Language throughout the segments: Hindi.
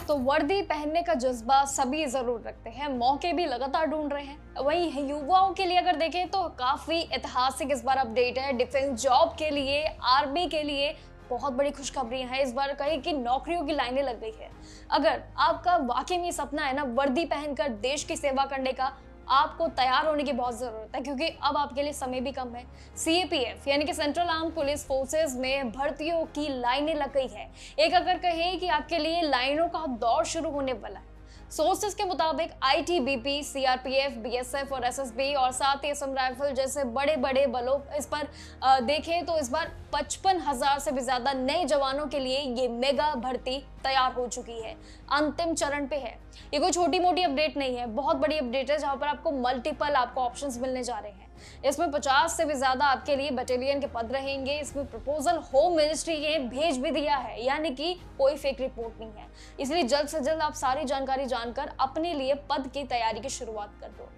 तो वर्दी पहनने का जज्बा सभी जरूर रखते हैं, मौके भी लगातार ढूंढ रहे हैं। वहीं युवाओं के लिए अगर देखें तो काफी ऐतिहासिक इस बार अपडेट है। डिफेंस जॉब के लिए, आर्मी के लिए बहुत बड़ी खुशखबरी है। इस बार कहीं कि नौकरियों की लाइनें लग गई है। अगर आपका वाकई में सपना है ना वर्दी पहनकर देश की सेवा करने का, आपको तैयार होने की बहुत जरूरत है, क्योंकि अब आपके लिए समय भी कम है। सीएपीएफ यानी कि सेंट्रल आर्म पुलिस फोर्सेस में भर्तियों की लाइनें लग गई है। एक अगर कहें कि आपके लिए लाइनों का दौर शुरू होने वाला है। सोर्सेस के मुताबिक आईटीबीपी, सीआरपीएफ, बीएसएफ और एसएसबी और साथ ही असम राइफल जैसे बड़े बड़े बलों इस पर देखें तो इस बार 55,000 से भी ज्यादा नए जवानों के लिए ये मेगा भर्ती तैयार हो चुकी है, अंतिम चरण पे है। ये कोई छोटी मोटी अपडेट नहीं है, बहुत बड़ी अपडेट है, जहां पर आपको ऑप्शंस मिलने जा रहे हैं। इसमें 50 से भी ज्यादा आपके लिए बटालियन के पद रहेंगे। इसमें प्रपोजल होम मिनिस्ट्री ने भेज भी दिया है, यानी कि कोई फेक रिपोर्ट नहीं है। इसलिए जल्द से जल्द आप सारी जानकारी जानकर अपने लिए पद की तैयारी की शुरुआत कर दो।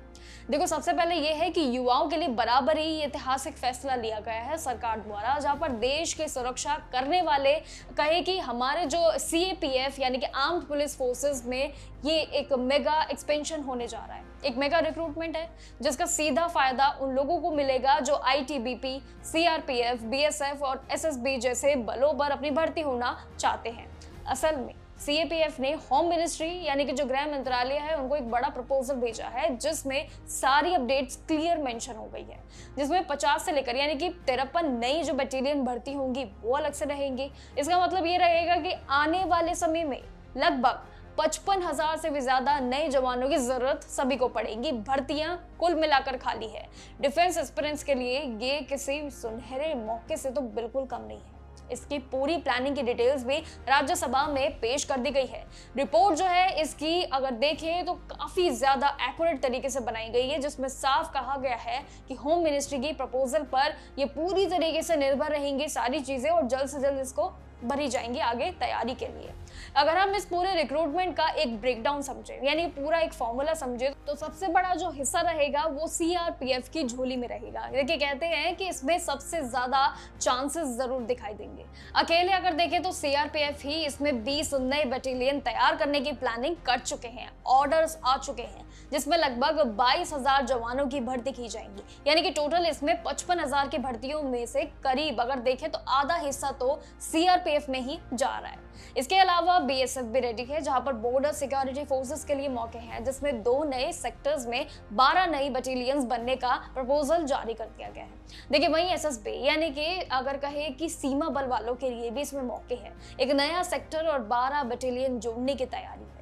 देखो, सबसे पहले यह है कि युवाओं के लिए बराबर ही ऐतिहासिक फैसला लिया गया है सरकार द्वारा, जहां पर देश की सुरक्षा करने वाले कहे कि हमारे जो सीएपीएफ यानी कि आर्म्ड पुलिस फोर्सेस में ये एक मेगा एक्सपेंशन होने जा रहा है, एक मेगा रिक्रूटमेंट है, जिसका सीधा फायदा उन लोगों को मिलेगा जो आईटीबीपी, सीआरपीएफ, बीएसएफ और एसएसबी जैसे बलों पर अपनी भर्ती होना चाहते हैं। असल में सीएपीएफ ने होम मिनिस्ट्री यानी कि जो गृह मंत्रालय है उनको एक बड़ा प्रपोजल भेजा है, जिसमें सारी अपडेट्स क्लियर मेंशन हो गई है, जिसमें 50 से लेकर यानी कि 53 नई जो बटालियन भर्ती होंगी वो अलग से रहेंगी। इसका मतलब ये रहेगा कि आने वाले समय में लगभग 55,000 से भी ज्यादा नए जवानों की जरूरत सभी को पड़ेगी। भर्तियां कुल मिलाकर खाली है। डिफेंस एस्पिरेंट्स के लिए ये किसी सुनहरे मौके से तो बिल्कुल कम नहीं है। इसकी पूरी प्लानिंग की डिटेल्स भी राज्यसभा में पेश कर दी गई है। रिपोर्ट जो है इसकी अगर देखें तो काफी ज्यादा एक्यूरेट तरीके से बनाई गई है, जिसमें साफ कहा गया है कि होम मिनिस्ट्री की प्रपोजल पर ये पूरी तरीके से निर्भर रहेंगी सारी चीजें और जल्द से जल्द इसको भरी जाएंगी आगे तैयारी के लिए। अगर हम इस पूरे रिक्रूटमेंट का एक ब्रेकडाउन समझे यानी पूरा एक फॉर्मूला समझे तो सबसे बड़ा जो हिस्सा रहेगा वो सीआरपीएफ की झोली में रहेगा। देखिए, कहते हैं कि इसमें सबसे ज्यादा चांसेस जरूर दिखाई देंगे। अकेले अगर देखें तो सीआरपीएफ ही इसमें 20 नए बटालियन तैयार करने की प्लानिंग कर चुके हैं, ऑर्डर्स आ चुके हैं, जिसमें लगभग 22,000 जवानों की भर्ती की जाएंगी। यानी कि टोटल इसमें 55,000 की भर्तियों में से करीब अगर देखें तो आधा हिस्सा तो सीआरपीएफ में ही जा रहा है। इसके अलावा बीएसएफ भी रेडी है, जहां पर बॉर्डर सिक्योरिटी फोर्सेस के लिए मौके हैं, जिसमें 2 नए सेक्टर्स में 12 नई बटालियंस बनने का प्रपोजल जारी कर दिया गया है। देखिए, वहीं एसएसबी यानी कि अगर कहे कि सीमा बल वालों के लिए भी इसमें मौके हैं। एक नया सेक्टर और 12 बटालियन जोड़ने की तैयारी है।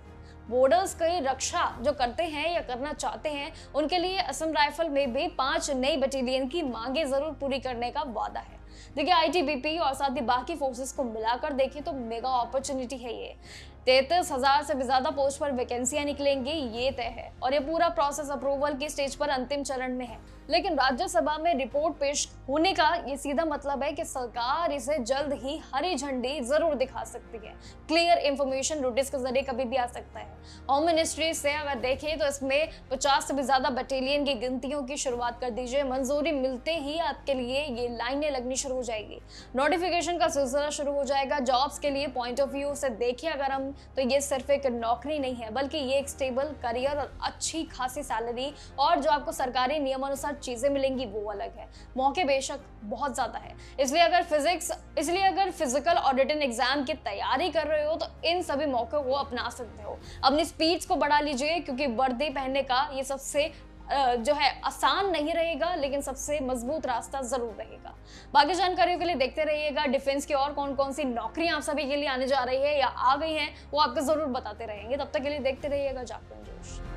बॉर्डर्स की रक्षा जो करते हैं या करना चाहते हैं उनके लिए असम राइफल में भी 5 नई बटालियन की मांगे जरूर पूरी करने का वादा है। देखिए, आईटीबीपी और साथ ही बाकी फोर्सेस को मिलाकर देखें तो मेगा अपॉर्चुनिटी है ये। 33,000 से भी ज्यादा पोस्ट पर वैकेंसियां निकलेंगी, ये तय है, और ये पूरा प्रोसेस अप्रूवल की स्टेज पर अंतिम चरण में है। लेकिन राज्यसभा में रिपोर्ट पेश होने का ये सीधा मतलब है कि सरकार इसे जल्द ही हरी झंडी जरूर दिखा सकती है। क्लियर इंफॉर्मेशन नोटिस के जरिए कभी भी आ सकता है। होम मिनिस्ट्री से अगर देखें तो इसमें 50 से भी ज्यादा बटालियन की गिनतियों की शुरुआत कर दीजिए। मंजूरी मिलते ही आपके लिए ये लाइनें लगनी शुरू हो जाएगी, नोटिफिकेशन का सिलसिला शुरू हो जाएगा। जॉब्स के लिए पॉइंट ऑफ व्यू से देखिए अगर हम तो ये सिर्फ एक नौकरी नहीं है, बल्कि ये एक स्टेबल करियर और अच्छी खासी सैलरी और जो आपको सरकारी नियमानुसार चीजें मिलेंगी वो अलग है। मौके बेशक बहुत ज्यादा है, इसलिए अगर फिजिकल ऑडिटिंग एग्जाम की तैयारी कर रहे हो तो इन सभी मौकों को अपना सकते हो। अपनी स्पीड्स को बढ़ा लीजिए, क्योंकि वर्दी पहनने का ये सबसे जो है आसान नहीं रहेगा, लेकिन सबसे मजबूत रास्ता जरूर रहेगा। बाकी जानकारियों के लिए देखते रहिएगा। डिफेंस की और कौन कौन सी नौकरियां आप सभी के लिए आने जा रही है या आ गई हैं वो आपको जरूर बताते रहेंगे। तब तक के लिए देखते रहिएगा जागरण जोश।